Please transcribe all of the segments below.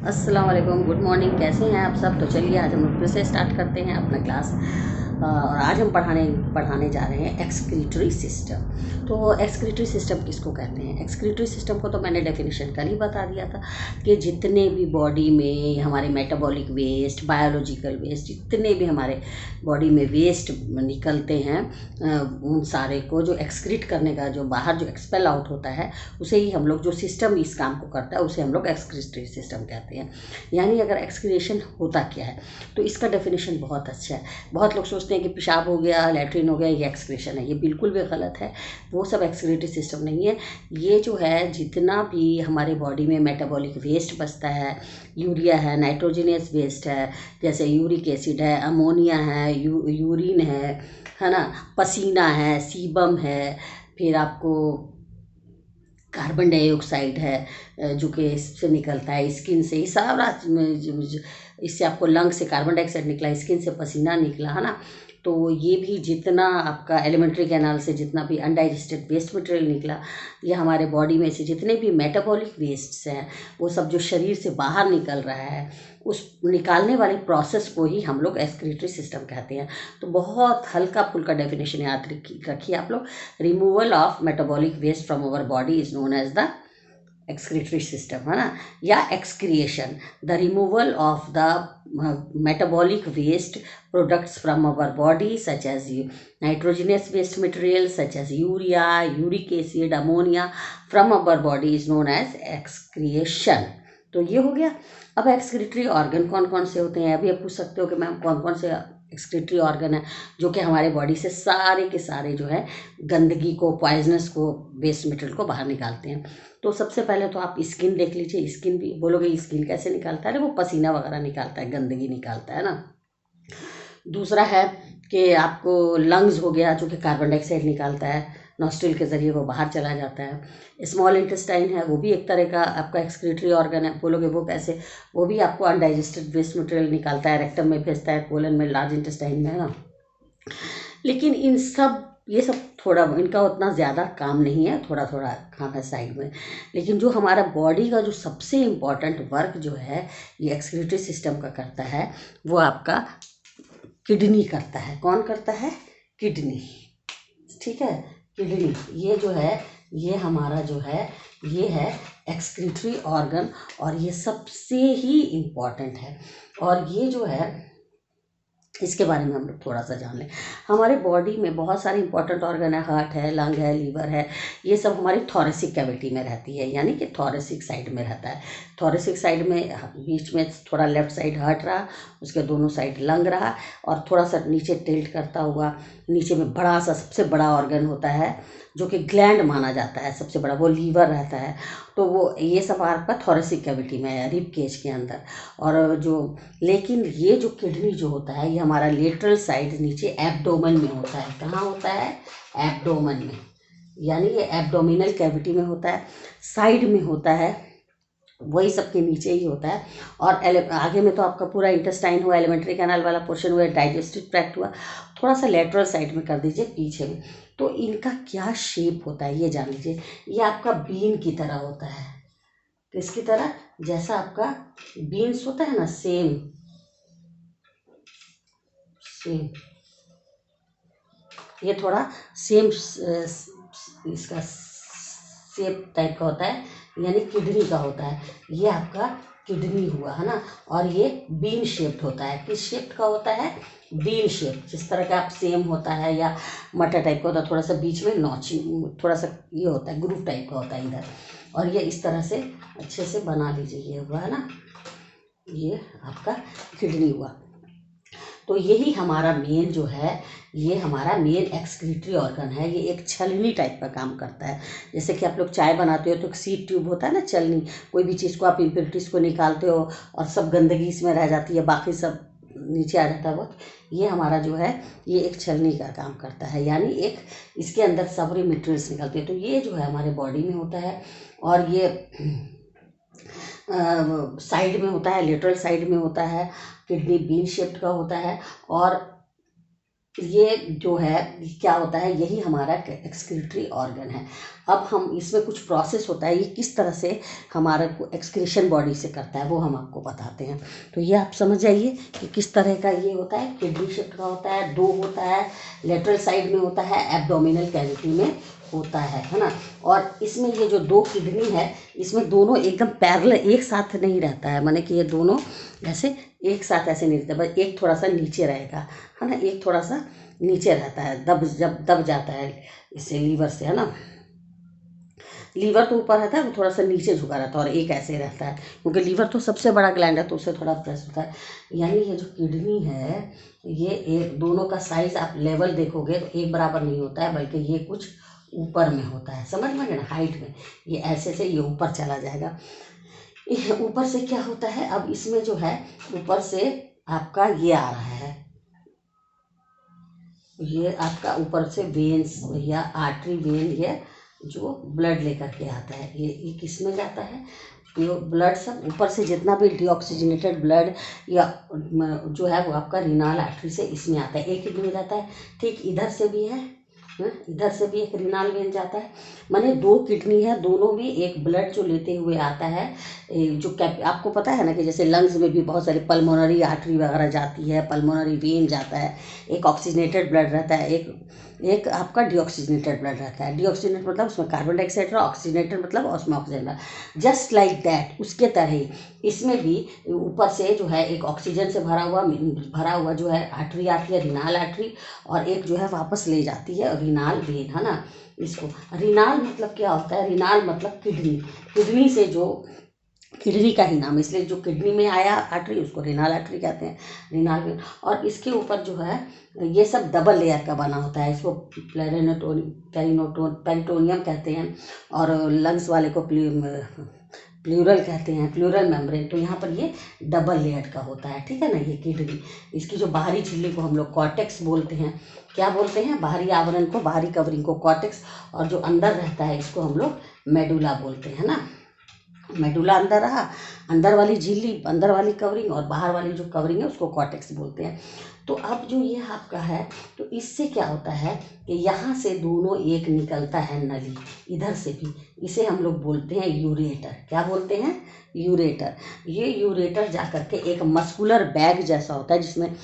अस्सलाम वालेकुम, good morning. कैसे हैं आप सब? तो चलिए आज हम लोग फिर से स्टार्ट करते हैं अपना क्लास। और आज हम पढ़ाने जा रहे हैं एक्सक्रीटरी सिस्टम। तो एक्सक्रीटरी सिस्टम किसको कहते हैं? एक्सक्रीटरी सिस्टम को तो मैंने डेफिनेशन कल ही बता दिया था कि जितने भी बॉडी में हमारे मेटाबॉलिक वेस्ट, बायोलॉजिकल वेस्ट, जितने भी हमारे बॉडी में वेस्ट निकलते हैं, उन सारे को जो एक्सक्रीट करने का, जो बाहर जो एक्सपेल आउट होता है, उसे ही हम लोग, जो सिस्टम इस काम को करता है उसे हम लोग एक्सक्रीटरी सिस्टम कहते हैं। यानी अगर एक्सक्रीशन होता क्या है, तो इसका डेफिनेशन बहुत अच्छा है। बहुत लोग सोचते हैं कि पेशाब हो गया, लैट्रिन हो गया, ये एक्सक्रीशन है। ये बिल्कुल भी गलत है। वो सब एक्सक्रीटरी सिस्टम नहीं है। ये जो है, जितना भी हमारे बॉडी में मेटाबॉलिक वेस्ट बचता है, यूरिया है, नाइट्रोजनियस वेस्ट है, जैसे यूरिक एसिड है, अमोनिया है, यूरिन है ना, पसीना है, सीबम है, फिर आपको कार्बन डाइऑक्साइड है जो कि इससे निकलता है, स्किन से, ये सारा इससे आपको लंग से कार्बन डाइऑक्साइड निकला, स्किन से पसीना निकला, है ना। तो ये भी जितना आपका एलिमेंट्री कैनाल से जितना भी अनडाइजेस्टेड वेस्ट मटेरियल निकला, ये हमारे बॉडी में से जितने भी मेटाबॉलिक वेस्ट्स हैं, वो सब जो शरीर से बाहर निकल रहा है, उस निकालने वाली प्रोसेस को ही हम लोग एक्सक्रीटरी सिस्टम कहते हैं। तो बहुत हल्का फुल्का डेफिनेशन याद रखिए आप लोग। Removal of metabolic waste from our body is known as the excretory system, है ना, या excretion. The removal of the metabolic waste products from our body such as nitrogenous waste material such as urea, uric acid, ammonia from our body is known as excretion. तो ये हो गया। अब excretory organ कौन कौन से होते हैं? अभी आप पूछ सकते हो कि मैम कौन कौन से एक्सक्रीटरी ऑर्गन है जो कि हमारे बॉडी से सारे के सारे जो है गंदगी को, पॉइजनस को, वेस्ट मटेरियल को बाहर निकालते हैं। तो सबसे पहले तो आप स्किन देख लीजिए। स्किन भी बोलोगे स्किन कैसे निकालता है? वो पसीना वगैरह निकालता है, गंदगी निकालता है ना। दूसरा है कि आपको लंग्स हो गया, जो कि कार्बन डाइऑक्साइड निकालता है, नॉस्ट्रिल के ज़रिए वो बाहर चला जाता है। स्मॉल इंटेस्टाइन है, वो भी एक तरह का आपका एक्सक्रीटरी ऑर्गन है। बोलोगे वो कैसे? वो भी आपको अनडाइजेस्टेड वेस्ट मटेरियल निकालता है, रेक्टम में भेजता है, कोलन में, लार्ज इंटेस्टाइन में, है ना। लेकिन ये सब थोड़ा, इनका उतना ज़्यादा काम नहीं है, थोड़ा थोड़ा काम है साइड में। लेकिन जो हमारा बॉडी का जो सबसे इम्पॉर्टेंट वर्क जो है ये एक्सक्रीटरी सिस्टम का करता है, वो आपका किडनी करता है। कौन करता है? किडनी। ठीक है, किडनी ये जो है, ये हमारा जो है, ये है एक्सक्रीटरी ऑर्गन, और ये सबसे ही इम्पॉर्टेंट है। और ये जो है, इसके बारे में हम लोग थोड़ा सा जान लें। हमारे बॉडी में बहुत सारे इंपॉर्टेंट ऑर्गन है, हार्ट है, लंग है, लीवर है। ये सब हमारी थोरेसिक कैविटी में रहती है, यानी कि थोरेसिक साइड में रहता है। थोरेसिक साइड में बीच में थोड़ा लेफ्ट साइड हार्ट रहा, उसके दोनों साइड लंग रहा, और थोड़ा सा नीचे टिल्ट करता हुआ नीचे में बड़ा सा सबसे बड़ा ऑर्गन होता है जो कि ग्लैंड माना जाता है सबसे बड़ा, वो लीवर रहता है। तो वो ये सब आपका थोरेसिक कैविटी में है, रिब केज के अंदर। और जो, लेकिन ये जो किडनी जो होता है, ये हमारा लेटरल साइड नीचे एब्डोमेन में होता है। कहाँ होता है? एब्डोमेन में, यानी ये एब्डोमिनल कैविटी में होता है, साइड में होता है, वही सबके नीचे ही होता है। और आगे में तो आपका पूरा इंटेस्टाइन हुआ, एलिमेंट्री कैनाल वाला पोर्शन हुआ, डाइजेस्टिव ट्रैक्ट हुआ। थोड़ा सा लेटरल साइड में कर दीजिए, पीछे में। तो इनका क्या शेप होता है ये जान लीजिए। ये आपका बीन की तरह होता है। किसकी तरह? जैसा आपका बीन्स होता है ना, सेम सेम, ये थोड़ा सेम इसका शेप टाइप का होता है, यानी किडनी का होता है। ये आपका किडनी हुआ, है ना। और ये बीन शेप्ड होता है। किस शेप्ड का होता है? Bean shape. जिस तरह का आप सेम होता है या मटर टाइप का होता है, थोड़ा सा बीच में नॉच, थोड़ा सा ये होता है, ग्रूव टाइप का होता है इधर। और ये इस तरह से अच्छे से बना लीजिए, ये हुआ, है ना, ये आपका किडनी हुआ। तो यही हमारा मेन जो है, ये हमारा मेन एक्सक्रीटरी ऑर्गन है। ये एक छलनी टाइप का काम करता है। जैसे कि आप लोग चाय बनाते हो तो एक सीड ट्यूब होता है ना, छलनी। कोई भी चीज़ को आप इम्प्योरिटीज़ को निकालते हो और सब गंदगी इसमें रह जाती है, बाकी सब नीचे आ जाता है। वो ये हमारा जो है, ये एक छलनी का काम करता है, यानी एक इसके अंदर सारे मटेरियल्स निकलते हैं। तो ये जो है हमारे बॉडी में होता है, और ये साइड में होता है, लेटरल साइड में होता है। किडनी बीन शेप्ड का होता है। और ये जो है क्या होता है, यही हमारा एक्सक्रीटरी ऑर्गन है। अब हम इसमें कुछ प्रोसेस होता है, ये किस तरह से हमारा को एक्सक्रीशन बॉडी से करता है वो हम आपको बताते हैं। तो ये आप समझ जाइए कि किस तरह का ये होता है। किडनी शेप का होता है, दो होता है, लेटरल साइड में होता है, एब्डोमिनल कैविटी में होता है ना। और इसमें ये जो दो किडनी है, इसमें दोनों एकदम पैरेलल एक साथ नहीं रहता है, माने कि ये दोनों ऐसे एक साथ ऐसे नहीं रहता, बस एक थोड़ा सा नीचे रहेगा, है ना, एक थोड़ा सा नीचे रहता है, जब दब जाता है इससे लीवर से, है ना। लीवर तो ऊपर रहता है, वो थोड़ा सा नीचे झुका रहता है, और एक ऐसे रहता है, क्योंकि लीवर तो सबसे बड़ा ग्लैंड है तो उससे थोड़ा प्रेस होता है। यानी ये जो किडनी है, ये एक दोनों का साइज आप लेवल देखोगे तो एक बराबर नहीं होता है, बल्कि ये कुछ ऊपर में होता है, समझ में ना, हाइट में ये ऐसे से ये ऊपर चला जाएगा। ऊपर से क्या होता है, अब इसमें जो है ऊपर से आपका ये आ रहा है, ये आपका ऊपर से वेन्स या आर्टरी वेन, ये जो ब्लड लेकर के आता है, ये किस में जाता है, ब्लड सब ऊपर से जितना भी डीऑक्सीजनेटेड ब्लड या जो है वो आपका रीनाल आर्टरी से इसमें आता है, एक किडनी में जाता है। ठीक इधर से भी है, इधर से भी एक रीनाल वेन जाता है। माने दो किडनी है, दोनों भी एक ब्लड जो लेते हुए आता है, जो आपको पता है ना कि जैसे लंग्स में भी बहुत सारी पल्मोनरी आर्टरी वगैरह जाती है, पल्मोनरी वेन जाता है, एक ऑक्सीजनेटेड ब्लड रहता है, एक आपका डीऑक्सीजनेटेड ब्लड रहता है। डीऑक्सीजनेटेड मतलब उसमें कार्बन डाइऑक्साइड, ऑक्सीजनेटेड मतलब उसमें ऑक्सीजन। जस्ट लाइक दैट, उसके तरह ही इसमें भी ऊपर से जो है एक ऑक्सीजन से भरा हुआ जो है आर्टरी आती है, रीनाल आर्टरी, और एक जो है वापस ले जाती है रीनाल वेन, है ना। इसको रीनाल मतलब क्या होता है, रीनाल मतलब किडनी, किडनी से जो, किडनी का ही नाम, इसलिए जो किडनी में आया आर्टरी उसको रीनाल आर्टरी कहते हैं, रीनाल वेन। और इसके ऊपर जो है ये सब डबल लेयर का बना होता है, इसको पेरिटोनियम कहते हैं, और लंग्स वाले को प्लूरल कहते हैं, प्लूरल मेम्ब्रेन। तो यहाँ पर ये डबल लेयर का होता है, ठीक है ना। ये किडनी, इसकी जो बाहरी झिल्ली को हम लोग कॉर्टेक्स बोलते हैं। क्या बोलते हैं, बाहरी आवरण को, बाहरी कवरिंग को कॉर्टेक्स, और जो अंदर रहता है इसको हम लोग मेडुला बोलते हैं ना। मेडुला अंदर रहा, अंदर वाली झिल्ली, अंदर वाली कवरिंग, और बाहर वाली जो कवरिंग है उसको कॉर्टेक्स बोलते हैं। तो अब जो ये आपका है, तो इससे क्या होता है कि यहाँ से दोनों एक निकलता है नली, इधर से भी, इसे हम लोग बोलते हैं यूरेटर। क्या बोलते हैं, यूरेटर। ये यूरेटर जा करके एक मस्कुलर बैग जैसा होता है जिसमें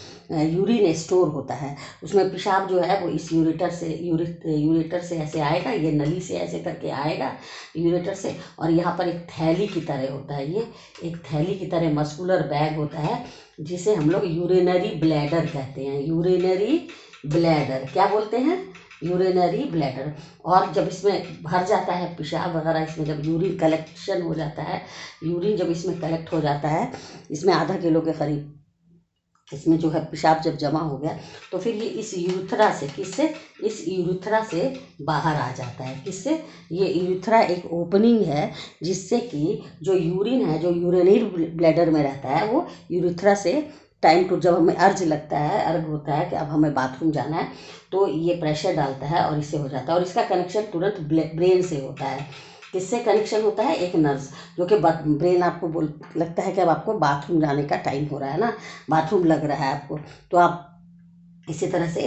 यूरिन स्टोर होता है, उसमें पेशाब जो है वो इस यूरेटर से ऐसे आएगा, ये नली से ऐसे करके आएगा यूरेटर से, और यहाँ पर एक थैली की तरह होता है, ये एक थैली की तरह मस्कुलर बैग होता है, जिसे हम लोग यूरिनरी ब्लैडर कहते हैं। यूरिनरी ब्लैडर, क्या बोलते हैं, यूरिनरी ब्लैडर। और जब इसमें भर जाता है पेशाब वगैरह, इसमें जब यूरिन कलेक्शन हो जाता है, यूरिन जब इसमें कलेक्ट हो जाता है, इसमें आधा किलो के करीब इसमें जो है पेशाब जब जमा हो गया, तो फिर ये इस यूरेथ्रा से, किससे, इस यूरेथ्रा से बाहर आ जाता है। किससे, ये यूरेथ्रा एक ओपनिंग है जिससे कि जो यूरिन है, जो यूरिनरी ब्लैडर में रहता है, वो यूरेथ्रा से टाइम टू, जब हमें अर्ज लगता है, अर्घ होता है कि अब हमें बाथरूम जाना है, तो ये प्रेशर डालता है और इससे हो जाता है। और इसका कनेक्शन तुरंत ब्रेन से होता है। किससे कनेक्शन होता है, एक नर्व्स, जो कि ब्रेन आपको लगता है कि अब आपको बाथरूम जाने का टाइम हो रहा है ना, बाथरूम लग रहा है आपको, तो आप इसी तरह से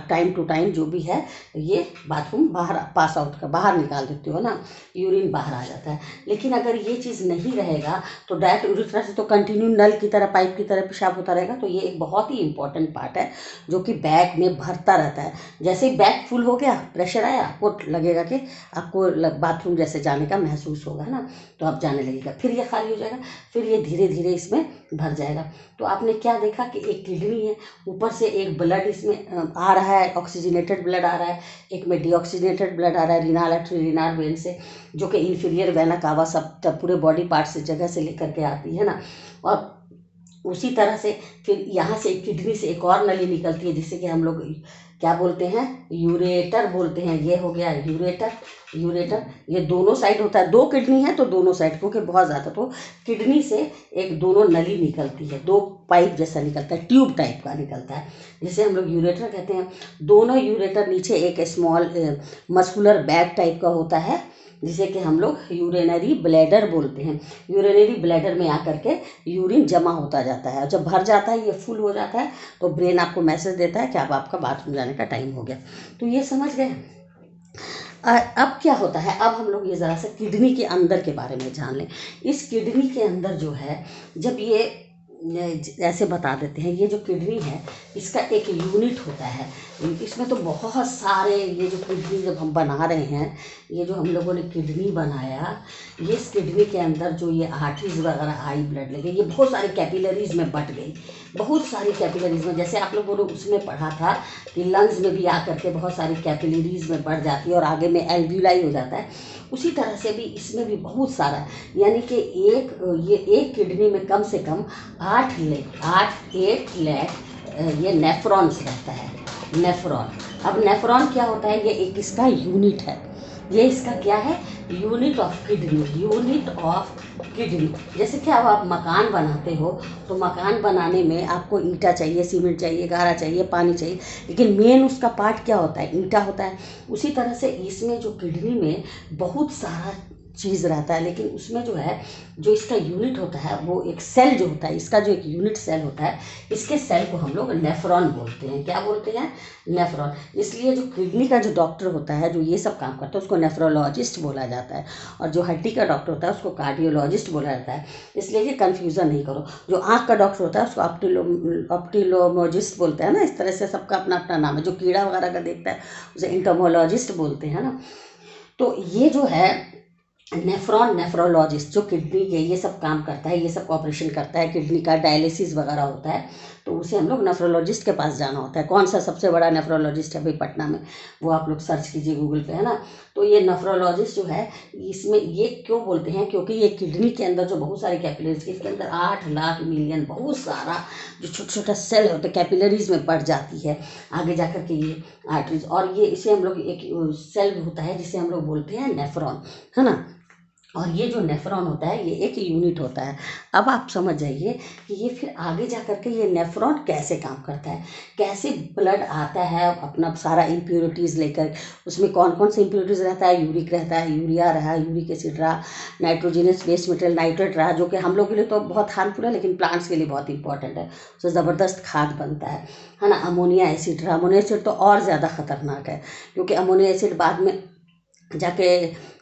टाइम टू टाइम जो भी है ये बाथरूम बाहर पास आउट का बाहर निकाल देते हो ना, यूरिन बाहर आ जाता है। लेकिन अगर ये चीज़ नहीं रहेगा तो डायरेक्ट यूरेथ्रा से तो कंटिन्यू नल की तरह, पाइप की तरह पेशाब होता रहेगा। तो ये एक बहुत ही इंपॉर्टेंट पार्ट है जो कि बैग में भरता रहता है। जैसे ही बैग फुल हो गया, प्रेशर आया, आपको लगेगा कि आपको बाथरूम जैसे जाने का महसूस होगा ना, तो आप जाने लगेगा, फिर ये खाली हो जाएगा, फिर ये धीरे धीरे इसमें भर जाएगा। तो आपने क्या देखा कि एक किडनी है, ऊपर से एक ब्लड इसमें आ रहा है, ऑक्सीजनेटेड ब्लड आ रहा है, एक में डीऑक्सीजनेटेड ब्लड आ रहा है रीनाल आर्टरी, रीनाल वेन से, जो कि इंफीरियर वेना कावा सब पूरे बॉडी पार्ट से जगह से लेकर के आती है ना। और उसी तरह से फिर यहाँ से किडनी से एक और नली निकलती है जिससे कि हम लोग क्या बोलते हैं, यूरेटर बोलते हैं। ये हो गया यूरेटर। यूरेटर ये दोनों साइड होता है, दो किडनी है तो दोनों साइड, क्योंकि बहुत ज़्यादा, तो किडनी से एक दोनों नली निकलती है, दो पाइप जैसा निकलता है, ट्यूब टाइप का निकलता है, जिसे हम लोग यूरेटर कहते हैं। दोनों यूरेटर नीचे एक स्मॉल मस्कुलर बैग टाइप का होता है, जिसे कि हम लोग यूरिनरी ब्लैडर बोलते हैं। यूरिनरी ब्लैडर में आकर के यूरिन जमा होता जाता है, और जब भर जाता है, ये फुल हो जाता है, तो ब्रेन आपको मैसेज देता है कि अब आपका बाथरूम जाने का टाइम हो गया। तो ये समझ गए। अब क्या होता है, अब हम लोग ये ज़रा सा किडनी के अंदर के बारे में जान लें। इस किडनी के अंदर जो है, जब ये ऐसे बता देते हैं, ये जो किडनी है इसका एक यूनिट होता है। इसमें तो बहुत सारे, ये जो किडनी जब हम बना रहे हैं, ये जो हम लोगों ने किडनी बनाया, ये इस किडनी के अंदर जो ये आर्टरीज वगैरह आई, ब्लड लगे, ये बहुत सारी कैपिलरीज में बट गई, बहुत सारी कैपिलरीज में। जैसे आप लोगों ने उसमें पढ़ा था कि लंग्स में भी आकर के बहुत सारी कैपिलरीज में बढ़ जाती है और आगे में एल्व्यूलाई हो जाता है, उसी तरह से भी इसमें भी बहुत सारा, यानी कि एक किडनी में कम से कम 8 लाख ये नेफ्रॉन्स रहता है। नेफ्रॉन, अब नेफ्रॉन क्या होता है, ये एक इसका यूनिट है। ये इसका क्या है, unit of kidney. Unit of kidney, जैसे कि अब आप मकान बनाते हो, तो मकान बनाने में आपको ईंटा चाहिए, सीमेंट चाहिए, गारा चाहिए, पानी चाहिए, लेकिन मेन उसका पार्ट क्या होता है, ईंटा होता है। उसी तरह से इसमें जो किडनी में बहुत सारा चीज़ रहता है, लेकिन उसमें जो है, जो इसका यूनिट होता है, वो एक सेल जो होता है, इसका जो एक यूनिट सेल होता है, इसके सेल को हम लोग नेफ्रॉन बोलते हैं। क्या बोलते हैं, नेफ्रॉन। इसलिए जो किडनी का जो डॉक्टर होता है, जो ये सब काम करता है, उसको नेफ्रोलॉजिस्ट बोला जाता है, और जो हड्डी का डॉक्टर होता है उसको कार्डियोलॉजिस्ट बोला जाता है। इसलिए ये कन्फ्यूज़न नहीं करो। जो आँख का डॉक्टर होता है उसको ऑप्टिलोमोलॉजिस्ट बोलते हैं ना, इस तरह से सबका अपना अपना नाम है। जो कीड़ा वगैरह का देखता है उसे इंटोमोलॉजिस्ट बोलते हैं ना। तो ये जो है नेफ्रोलॉजिस्ट, जो किडनी के ये सब काम करता है, ये सब ऑपरेशन करता है, किडनी का डायलिसिस वगैरह होता है, तो उसे हम लोग नेफ्रोलॉजिस्ट के पास जाना होता है। कौन सा सबसे बड़ा नेफ्रोलॉजिस्ट है भाई पटना में, वो आप लोग सर्च कीजिए गूगल पे, है ना। तो ये नेफ्रोलॉजिस्ट जो है, इसमें ये क्यों बोलते हैं, क्योंकि ये किडनी के अंदर जो बहुत सारे कैपिलरीज, इसके अंदर 8 लाख मिलियन बहुत सारा जो छोटा छोटा सेल होता है, कैपिलरीज में बढ़ जाती है आगे जाकर के ये आर्टरीज, और ये इसे हम लोग एक सेल होता है जिसे हम लोग बोलते हैं नेफ्रॉन, है ना। और ये जो नेफ्रॉन होता है, ये एक यूनिट होता है। अब आप समझ जाइए कि ये फिर आगे जा कर के ये नेफ्रॉन कैसे काम करता है, कैसे ब्लड आता है अपना सारा इम्प्योरिटीज़ लेकर। उसमें कौन कौन से इम्प्योरिटीज़ रहता है, यूरिक रहता है, यूरिया रहा, यूरिक एसिड रहा, नाइट्रोजनस वेस्ट मटेरियल नाइट्रेट रहा, जो कि हम लोग के लिए तो बहुत हार्मफुल है, लेकिन प्लांट्स के लिए बहुत इंपॉर्टेंट है, उससे ज़बरदस्त खाद बनता है ना। अमोनिया एसिड रहा, अमोनिया एसिड तो और ज़्यादा खतरनाक है, क्योंकि अमोनिया एसिड बाद में जाके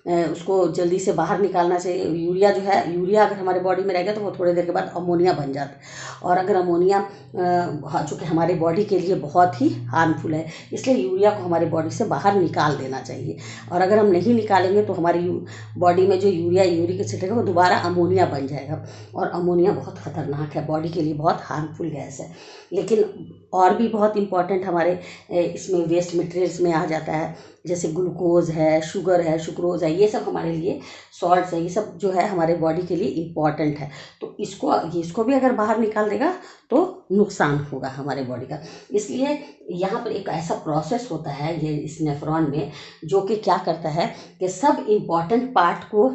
उसको जल्दी से बाहर निकालना चाहिए। यूरिया जो है, यूरिया अगर हमारे बॉडी में रहेगा तो वो थोड़ी देर के बाद अमोनिया बन जाता है, और अगर अमोनिया चूँकि हमारे बॉडी के लिए बहुत ही हार्मफुल है, इसलिए यूरिया को हमारी बॉडी से बाहर निकाल देना चाहिए। और अगर हम नहीं निकालेंगे तो हमारी बॉडी में जो यूरिक एसिड है वो दोबारा अमोनिया बन जाएगा, और अमोनिया बहुत ख़तरनाक है, बॉडी के लिए बहुत हार्मफुल गैस है। लेकिन और भी बहुत इंपॉर्टेंट हमारे इसमें वेस्ट मटेरियल्स में आ जाता है, जैसे ग्लूकोज है, शुगर है, सुक्रोज है, ये सब हमारे लिए सॉल्ट्स है, ये सब जो है हमारे बॉडी के लिए इम्पॉर्टेंट है। तो इसको भी अगर बाहर निकाल देगा तो नुकसान होगा हमारे बॉडी का। इसलिए यहाँ पर एक ऐसा प्रोसेस होता है ये इस नेफ्रॉन में, जो कि क्या करता है कि सब इम्पॉर्टेंट पार्ट को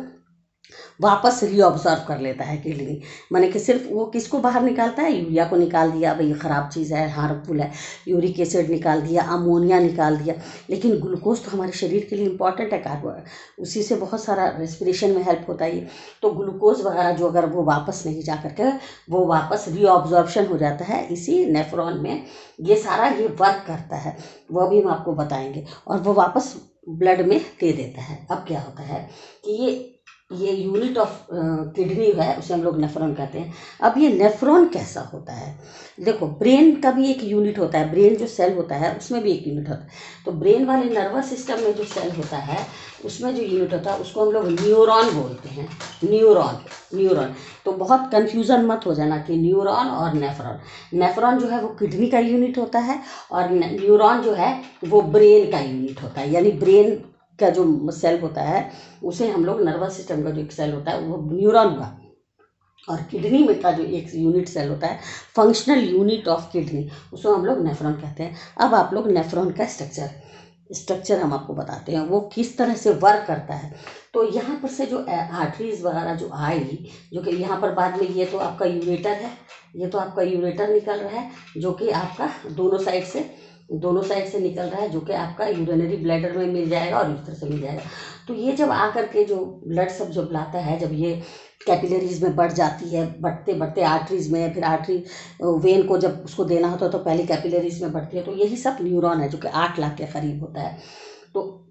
वापस रीऑब्जर्व कर लेता है किडनी। माने कि सिर्फ वो किसको बाहर निकालता है, यूरिया को निकाल दिया, भाई ख़राब चीज़ है, हार्मफुल है, यूरिक एसिड निकाल दिया, अमोनिया निकाल दिया, लेकिन ग्लूकोज तो हमारे शरीर के लिए इंपॉर्टेंट है, कार्बोहाइड्रेट, उसी से बहुत सारा रेस्पिरेशन में हेल्प होता है। तो ग्लूकोज वगैरह जो अगर वो वापस नहीं जा करके वो वापस रीऑब्जॉर्प्शन हो जाता है इसी नेफ्रॉन में, ये सारा ये वर्क करता है, वो भी हम आपको बताएंगे, और वो वापस ब्लड में दे देता है। अब क्या होता है कि ये यूनिट ऑफ किडनी है, उसे हम लोग नेफ्रॉन कहते हैं। अब ये नेफ्रॉन कैसा होता है, देखो ब्रेन का भी एक यूनिट होता है, ब्रेन जो सेल होता है उसमें भी एक यूनिट होता है। तो ब्रेन वाले नर्वस सिस्टम में जो सेल होता है उसमें जो यूनिट होता है उसको हम लोग न्यूरॉन बोलते हैं। न्यूरॉन तो बहुत कंफ्यूजन मत हो जाना कि न्यूरॉन और नेफ्रॉन। नेफ्रॉन जो है वो किडनी का यूनिट होता है, और न्यूरॉन जो है वो ब्रेन का यूनिट होता है। यानी ब्रेन का जो सेल होता है उसे हम लोग नर्वस सिस्टम का जो एक सेल होता है वो न्यूरॉन हुआ, और किडनी में का जो एक यूनिट सेल होता है फंक्शनल यूनिट ऑफ किडनी, उसको हम लोग नेफ्रॉन कहते हैं। अब आप लोग नेफ्रॉन का स्ट्रक्चर हम आपको बताते हैं, वो किस तरह से वर्क करता है। तो यहाँ पर से जो आर्टरीज वगैरह जो आई, जो कि यहाँ पर बाद में ये तो आपका यूरेटर है, ये तो आपका यूरेटर निकल रहा है, जो कि आपका दोनों साइड से निकल रहा है, जो कि आपका यूरिनरी ब्लैडर में मिल जाएगा और इस तरह से मिल जाएगा। तो ये जब आकर के जो ब्लड सब जो लाता है, जब ये कैपिलरीज में बढ़ जाती है, बढ़ते बढ़ते आर्टरीज में, फिर आर्टरी वेन को जब उसको देना होता है तो पहले कैपिलरीज में बढ़ती है। तो यही सब न्यूरॉन है जो कि 8 लाख के करीब होता है। तो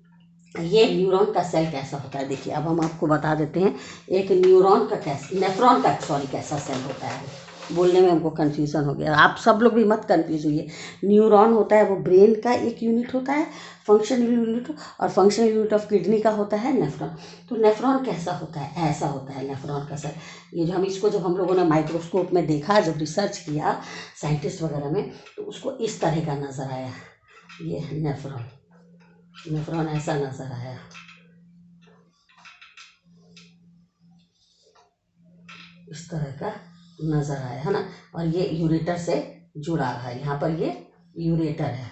ये न्यूरॉन का सेल कैसा होता है, देखिए अब हम आपको बता देते हैं एक न्यूरॉन का नेफ्रॉन का कैसा सेल होता है। बोलने में हमको कन्फ्यूज़न हो गया, आप सब लोग भी मत कन्फ्यूज हुइए। न्यूरॉन होता है वो ब्रेन का एक यूनिट होता है, फंक्शनल यूनिट, और फंक्शनल यूनिट ऑफ किडनी का होता है नेफ्रॉन। तो नेफ्रॉन कैसा होता है, ऐसा होता है नेफ्रॉन का सेल। ये जो हम इसको जब हम लोगों ने माइक्रोस्कोप में देखा, जब रिसर्च किया साइंटिस्ट वगैरह में, तो उसको इस तरह का नज़र आया। ये नेफ्रॉन ऐसा नज़र आया। इस तरह का नज़र आया है ना। और ये यूरेटर से जुड़ा है, यहाँ पर ये यूरेटर है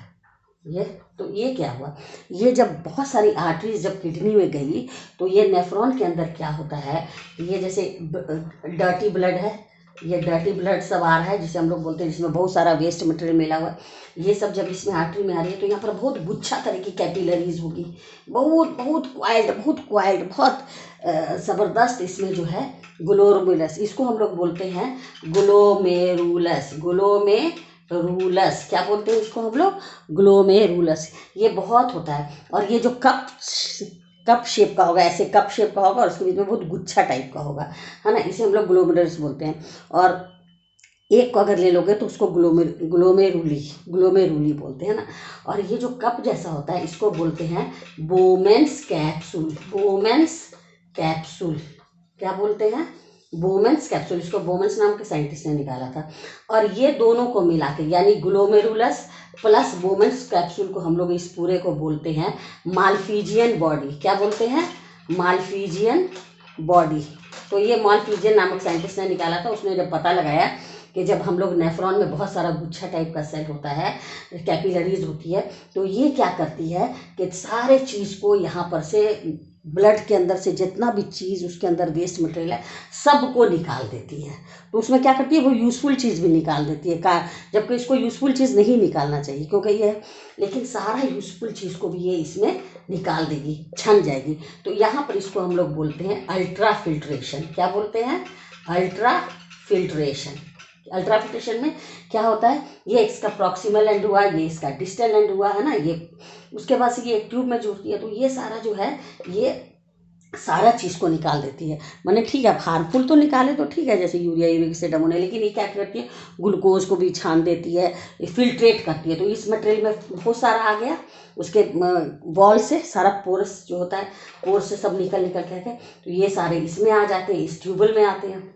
ये। तो ये क्या हुआ, ये जब बहुत सारी आर्टरीज जब किडनी में गई तो ये नेफ्रॉन के अंदर क्या होता है, ये जैसे डर्टी ब्लड है, ये डर्टी ब्लड सब आ रहा है जिसे हम लोग बोलते हैं, जिसमें बहुत सारा वेस्ट मटेरियल मिला हुआ है। ये सब जब इसमें आर्टरी में आ रही है तो यहाँ पर बहुत गुच्छा तरह की कैपिलरीज होगी, बहुत क्वाइल्ड, बहुत ज़बरदस्त। इसमें जो है ग्लोमेरुलस, इसको हम लोग बोलते हैं ग्लोमेरुलस। क्या बोलते हैं इसको हम लोग, ग्लोमेरुलस। ये बहुत होता है। और ये जो कप शेप का होगा, ऐसे कप शेप का होगा, और उसके बीच में बहुत गुच्छा टाइप का होगा, है ना। इसे हम लोग ग्लोमेरुलस बोलते हैं। और एक को अगर ले लोगे तो उसको ग्लोमेरुली बोलते हैं ना। और ये जो कप जैसा होता है इसको बोलते हैं बोमेन्स कैप्सूल। क्या बोलते हैं, बोमेन्स कैप्सूल। इसको बोमेन्स नाम के साइंटिस्ट ने निकाला था। और ये दोनों को मिला के, यानी ग्लोमेरुलस प्लस बोमेन्स कैप्सूल को, हम लोग इस पूरे को बोलते हैं माल्पीजियन बॉडी। क्या बोलते हैं, माल्पीजियन बॉडी। तो ये माल्पीजियन नामक साइंटिस्ट ने निकाला था। उसने जब पता लगाया कि जब हम लोग नेफ्रॉन में बहुत सारा गुच्छा टाइप का सेल होता है, कैपिलरीज होती है, तो ये क्या करती है कि सारे चीज़ को यहाँ पर से, ब्लड के अंदर से जितना भी चीज़ उसके अंदर वेस्ट मटेरियल है सबको निकाल देती है। तो उसमें क्या करती है, वो यूज़फुल चीज़ भी निकाल देती है, जबकि इसको यूज़फुल चीज़ नहीं निकालना चाहिए क्योंकि ये है, लेकिन सारा यूज़फुल चीज़ को भी ये इसमें निकाल देगी, छन जाएगी। तो यहाँ पर इसको हम लोग बोलते हैं अल्ट्रा फिल्ट्रेशन। क्या बोलते हैं, अल्ट्रा फिल्ट्रेशन। अल्ट्रा फिल्ट्रेशन में क्या होता है, ये इसका प्रॉक्सिमल एंड हुआ, ये इसका डिस्टल एंड हुआ, है ना। ये उसके बाद से ये एक ट्यूब में जुड़ती है, तो ये सारा जो है ये सारा चीज़ को निकाल देती है। मैंने ठीक है, हार्मफुल तो निकाले तो ठीक है, जैसे यूरिया, यूरिक एसिड, अमोनिया, लेकिन ये क्या करती है, ग्लूकोज को भी छान देती है, फिल्ट्रेट करती है। तो इस मटेरियल में बहुत सारा आ गया, उसके वॉल से सारा पोरस जो होता है, पोरस से सब निकल करके, तो ये सारे इसमें आ जाते हैं, इस ट्यूबल में आते हैं।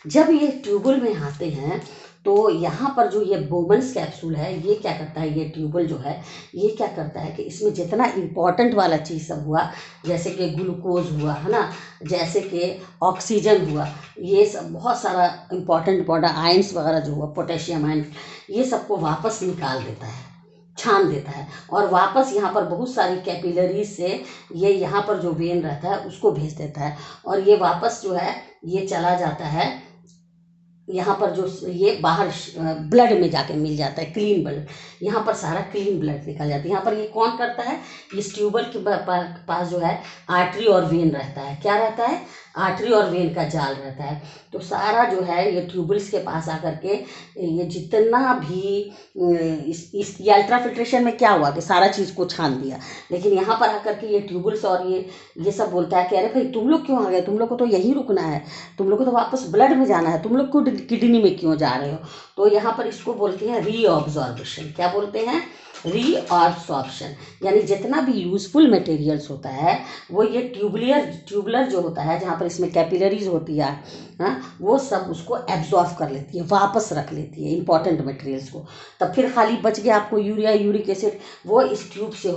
जब ये ट्यूबल में आते हैं तो यहाँ पर जो ये बोमेन्स कैप्सूल है, ये क्या करता है, ये ट्यूबल जो है ये क्या करता है कि इसमें जितना इम्पॉर्टेंट वाला चीज़ सब हुआ, जैसे कि ग्लूकोज हुआ, है ना, जैसे कि ऑक्सीजन हुआ, ये सब बहुत सारा इम्पॉर्टेंट आयंस वगैरह जो हुआ, पोटेशियम आयन, ये सबको वापस निकाल देता है, छान देता है। और वापस यहाँ पर बहुत सारी कैपिलरीज से ये यहाँ पर जो वेन रहता है उसको भेज देता है। और ये वापस जो है ये चला जाता है यहाँ पर, जो ये बाहर ब्लड में जाके मिल जाता है, क्लीन ब्लड। यहाँ पर सारा क्लीन ब्लड निकल जाता है। यहाँ पर ये कौन करता है, इस ट्यूबल के पास जो है आर्टरी और वेन रहता है। क्या रहता है, आर्टरी और वेन का जाल रहता है। तो सारा जो है ये ट्यूबल्स के पास आकर के ये जितना भी इस अल्ट्रा फिल्ट्रेशन में क्या हुआ कि सारा चीज़ को छान दिया, लेकिन यहाँ पर आकर के ये ट्यूबल्स और ये सब बोलता है कि अरे भाई तुम लोग क्यों आ गए, तुम लोग को तो यहीं रुकना है, तुम लोग को तो वापस ब्लड में जाना है, तुम लोग को किडनी में क्यों जा रहे हो। तो यहाँ पर इसको बोलते हैं रीअब्जॉर्प्शन। क्या बोलते हैं, रीअब्सॉर्प्शन। यानी जितना भी यूजफुल मटेरियल्स होता है वो ये ट्यूबुलर जो होता है, जहाँ पर इसमें कैपिलरीज होती है, हाँ, वो सब उसको एब्जॉर्ब कर लेती है, वापस रख लेती है इंपॉर्टेंट मटेरियल्स को। तब फिर खाली बच गया आपको यूरिया, यूरिक एसिड, वो इस ट्यूब से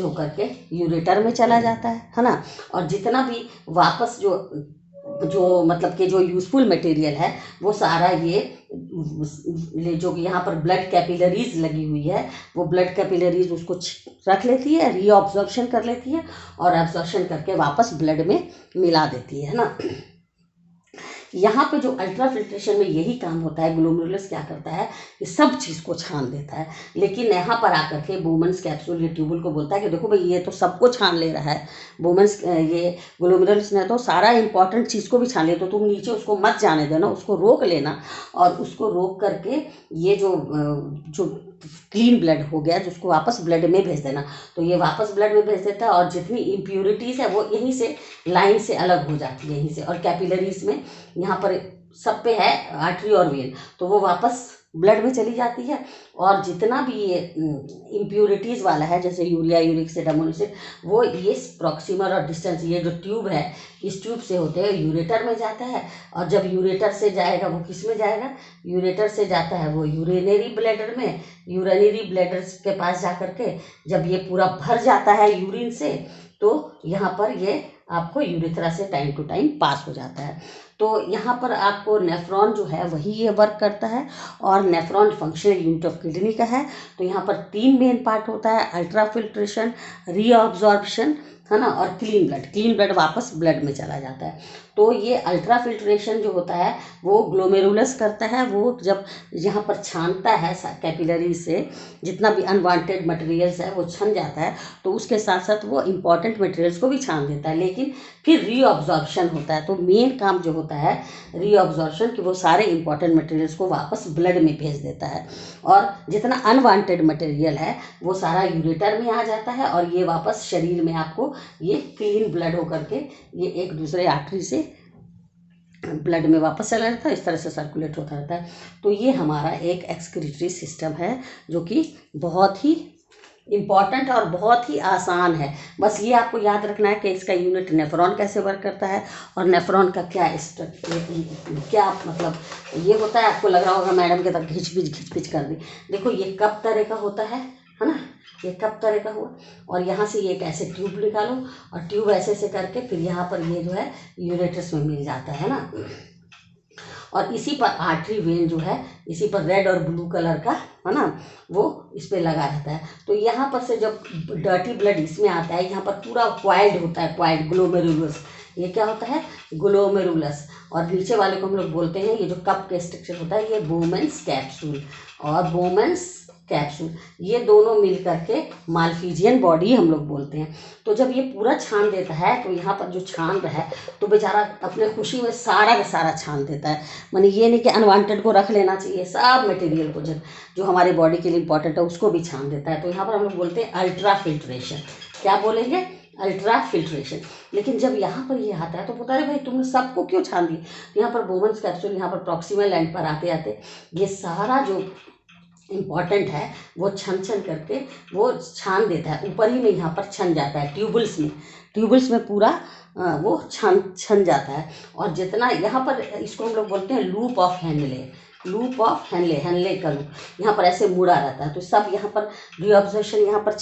होकर के यूरेटर में चला जाता है ना। और जितना भी वापस जो मतलब कि जो यूज़फुल मटेरियल है वो सारा ये जो यहाँ पर ब्लड कैपिलरीज लगी हुई है, वो ब्लड कैपिलरीज उसको रख लेती है, रीअब्जॉर्प्शन कर लेती है और एब्जॉर्प्शन करके वापस ब्लड में मिला देती है ना। यहाँ पे जो अल्ट्रा फिल्ट्रेशन में यही काम होता है, ग्लोमेरुलस क्या करता है कि सब चीज़ को छान देता है। लेकिन यहाँ पर आकर के बोमन्स कैप्सूल ये ट्यूबुल को बोलता है कि देखो भाई ये तो सबको छान ले रहा है, बोमन्स ये ग्लोमेरुलस ने तो सारा इंपॉर्टेंट चीज़ को भी छान लिया, तो तुम नीचे उसको मत जाने देना, उसको रोक लेना, और उसको रोक करके ये जो क्लीन ब्लड हो गया जिसको वापस ब्लड में भेज देना। तो ये वापस ब्लड में भेज देता है, और जितनी इम्प्योरिटीज़ है वो यहीं से लाइन से अलग हो जाती है, यहीं से। और कैपिलरीज में यहाँ पर सब पे है आर्टरी और वेन, तो वो वापस ब्लड में चली जाती है। और जितना भी ये इम्प्योरिटीज़ वाला है, जैसे urea, uric acid, ammonium acid, वो ये प्रॉक्सिमल और डिस्टेंस, ये जो ट्यूब है इस ट्यूब से होते हैं यूरेटर में जाता है। और जब यूरेटर से जाएगा वो किस में जाएगा, यूरेटर से जाता है वो यूरिनरी ब्लैडर में। यूरिनरी ब्लैडर के पास जा कर के जब ये पूरा भर जाता है यूरिन से, तो यहाँ पर ये आपको यूरेथ्रा से टाइम टू टाइम पास हो जाता है। तो यहाँ पर आपको नेफ्रॉन जो है वही ये वर्क करता है, और nephron functional unit of kidney का है। तो यहाँ पर 3 मेन पार्ट होता है, अल्ट्रा फिल्ट्रेशन, रीअब्जॉर्प्शन, है ना, और क्लीन ब्लड। क्लीन ब्लड वापस ब्लड में चला जाता है। तो ये अल्ट्रा फिल्ट्रेशन जो होता है वो ग्लोमेरुलस करता है, वो जब यहाँ पर छानता है कैपिलरी से जितना भी अनवांटेड मटेरियल्स है वो छन जाता है, तो उसके साथ साथ वो इम्पॉर्टेंट मटेरियल्स को भी छान देता है। लेकिन फिर रीअब्जॉर्प्शन होता है, तो मेन काम जो होता है रीअब्जॉर्प्शन कि वो सारे इंपॉर्टेंट मटेरियल्स को वापस ब्लड में भेज देता है, और जितना अनवांटेड मटेरियल है वो सारा यूरेटर में आ जाता है, और ये वापस शरीर में आपको ये क्लीन ब्लड होकर के ये एक दूसरे आर्टरी से ब्लड में वापस चला जाता है, इस तरह से सर्कुलेट होता रहता है। तो ये हमारा एक एक्सक्रीटरी सिस्टम है जो कि बहुत ही इम्पॉर्टेंट और बहुत ही आसान है। बस ये आपको याद रखना है कि इसका यूनिट नेफ्रॉन कैसे वर्क करता है, और नेफ्रॉन का क्या क्या मतलब ये होता है। आपको लग रहा होगा मैडम के तक घिच कर दी, देखो ये कप तरह का होता है ना, ये कप तरह का हुआ, और यहाँ से ये एक ऐसे ट्यूब निकालो, और ट्यूब ऐसे करके फिर यहाँ पर ये जो है यूरेटस में मिल जाता है ना, और इसी पर आर्टरी वेन जो है इसी पर रेड और ब्लू कलर का, है ना, वो इस पर लगा रहता है। तो यहाँ पर से जब डर्टी ब्लड इसमें आता है, यहाँ पर पूरा क्वाइल्ड होता है, क्वाइल्ड ग्लोमेरुलस, ये क्या होता है ग्लोमेरुलस, और नीचे वाले को हम लोग बोलते हैं, ये जो कप के स्ट्रक्चर होता है ये बोमेंस कैप्सूल और बोमेंस कैप्सूल, ये दोनों मिल करके माल्फिजियन बॉडी हम लोग बोलते हैं। तो जब ये पूरा छान देता है, तो यहाँ पर जो छान रहा है तो बेचारा अपने खुशी में सारा का सारा छान देता है। माने ये नहीं कि अनवांटेड को रख लेना चाहिए, सब मटेरियल को जो हमारे बॉडी के लिए इंपॉर्टेंट है उसको भी छान देता है। तो यहाँ पर हम लोग बोलते हैं अल्ट्रा फिल्ट्रेशन। क्या बोलेंगे, अल्ट्रा फिल्ट्रेशन। लेकिन जब यहाँ पर ये आता है तो पता है भाई तुमने सबको क्यों छान दी, तो यहाँ पर बोमेंस कैप्सूल यहाँ पर प्रॉक्सिमल एंड पर आते आते ये सारा जो इम्पॉर्टेंट है वो छन करके वो छान देता है, ऊपर ही में यहाँ पर छन जाता है ट्यूबल्स में पूरा वो छन जाता है। और जितना यहाँ पर इसको हम लोग बोलते हैं लूप ऑफ हैनले का लूप, यहाँ पर ऐसे मुड़ा रहता है। तो सब यहाँ पर रीअब्जॉर्प्शन यहाँ पर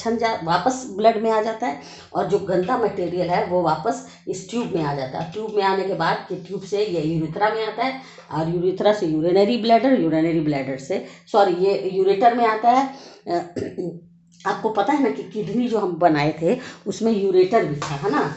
वापस ब्लड में आ जाता है, और जो गंदा मटेरियल है वो वापस इस ट्यूब में आ जाता है। ट्यूब में आने के बाद ये ट्यूब से ये यूरेथ्रा में आता है, और यूरेथ्रा से यूरिनरी ब्लैडर से ये यूरेटर में आता है। आपको पता है ना कि किडनी जो हम बनाए थे उसमें यूरेटर भी था, है ना।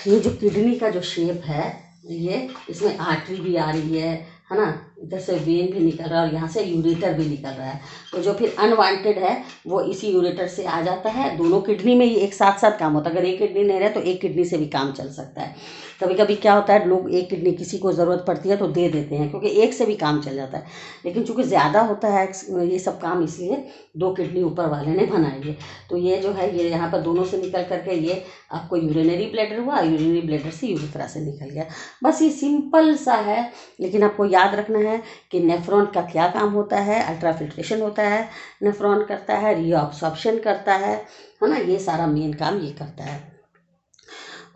ये जो किडनी का जो शेप है ये, इसमें आर्टरी भी आ रही है ना, इधर से वेन भी निकल रहा है और यहाँ से यूरेटर भी निकल रहा है। तो जो फिर अनवांटेड है वो इसी यूरेटर से आ जाता है। दोनों किडनी में ये एक साथ काम होता है। अगर एक किडनी नहीं रहे तो एक किडनी से भी काम चल सकता है। कभी कभी क्या होता है, लोग एक किडनी किसी को ज़रूरत पड़ती है तो दे देते हैं, क्योंकि एक से भी काम चल जाता है। लेकिन चूँकि ज़्यादा होता है ये सब काम, इसलिए 2 किडनी ऊपर वाले ने बनाई है। तो ये जो है ये यहाँ पर दोनों से निकल करके ये आपको यूरिनरी ब्लैडर हुआ, यूरिनरी ब्लैडर से यूरेथ्रा से निकल गया। बस ये सिंपल सा है, लेकिन आपको याद रखना है कि नेफ्रॉन का क्या काम होता है। अल्ट्रा फिल्ट्रेशन होता है, नेफ्रॉन करता है, रीअब्सॉर्प्शन करता है ना, ये सारा मेन काम ये करता है।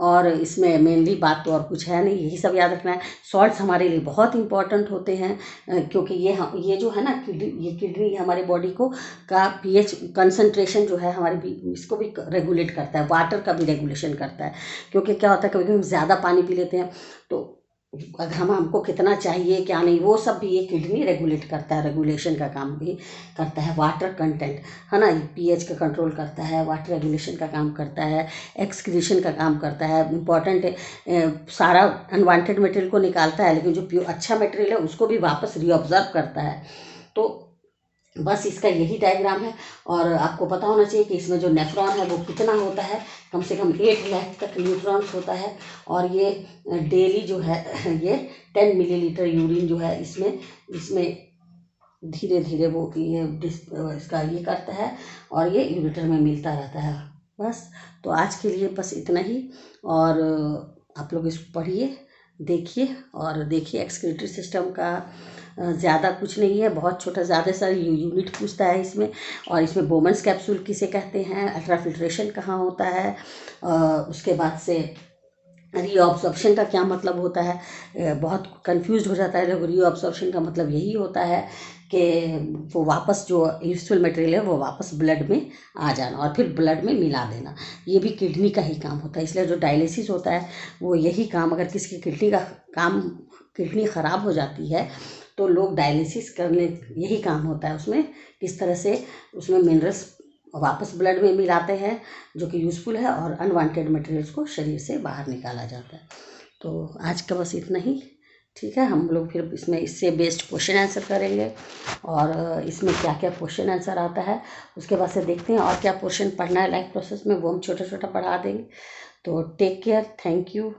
और इसमें मेनली बात तो और कुछ है नहीं, यही सब याद रखना है। सॉल्ट्स हमारे लिए बहुत इंपॉर्टेंट होते हैं, क्योंकि ये जो है ना किडनी हमारे बॉडी को का पीएच कंसंट्रेशन जो है हमारे इसको भी रेगुलेट करता है, वाटर का भी रेगुलेशन करता है। क्योंकि क्या होता है, कभी कभी हम ज़्यादा पानी पी लेते हैं तो हमको कितना चाहिए क्या नहीं, वो सब भी ये किडनी रेगुलेट करता है, रेगुलेशन का काम भी करता है। वाटर कंटेंट है ना, पीएच का कंट्रोल करता है, वाटर रेगुलेशन का काम करता है, एक्सक्रीशन का काम करता है। इम्पॉर्टेंट है, सारा अनवांटेड मटेरियल को निकालता है, लेकिन जो प्योर अच्छा मटेरियल है उसको भी वापस रीअब्जॉर्ब करता है। तो बस इसका यही डायग्राम है। और आपको पता होना चाहिए कि इसमें जो नेफ्रॉन है वो कितना होता है, कम से कम 8 लाख तक न्यूट्रॉन्स होता है। और ये डेली जो है ये 10 मिलीलीटर यूरिन जो है इसमें धीरे धीरे वो इसका ये करता है और ये यूरेटर में मिलता रहता है। बस, तो आज के लिए बस इतना ही। और आप लोग इसको पढ़िए, देखिए और देखिए। एक्सक्रीटरी सिस्टम का ज़्यादा कुछ नहीं है, बहुत छोटा, ज़्यादा सारा यूनिट पूछता है इसमें। और इसमें बोमन्स कैप्सूल किसे कहते हैं, अल्ट्राफिल्ट्रेशन कहाँ होता है, उसके बाद से रीअब्जॉर्प्शन का क्या मतलब होता है। बहुत कंफ्यूज हो जाता है लोग। रीअब्जॉर्प्शन का मतलब यही होता है कि वो वापस जो यूजफुल मटेरियल है वो वापस ब्लड में आ जाना और फिर ब्लड में मिला देना। ये भी किडनी का ही काम होता है। इसलिए जो डायलिसिस होता है वो यही काम, अगर किसी की किडनी ख़राब हो जाती है तो लोग डायलिसिस करने, यही काम होता है उसमें, किस तरह से उसमें मिनरल्स वापस ब्लड में मिलाते हैं जो कि यूज़फुल है, और अनवांटेड मटेरियल्स को शरीर से बाहर निकाला जाता है। तो आज का बस इतना ही, ठीक है। हम लोग फिर इसमें इससे बेस्ड क्वेश्चन आंसर करेंगे और इसमें क्या क्या क्वेश्चन आंसर आता है उसके बाद से देखते हैं और क्या क्वेश्चन पढ़ना है लाइफ प्रोसेस में, वो हम छोटा छोटा पढ़ा देंगे। तो टेक केयर, थैंक यू।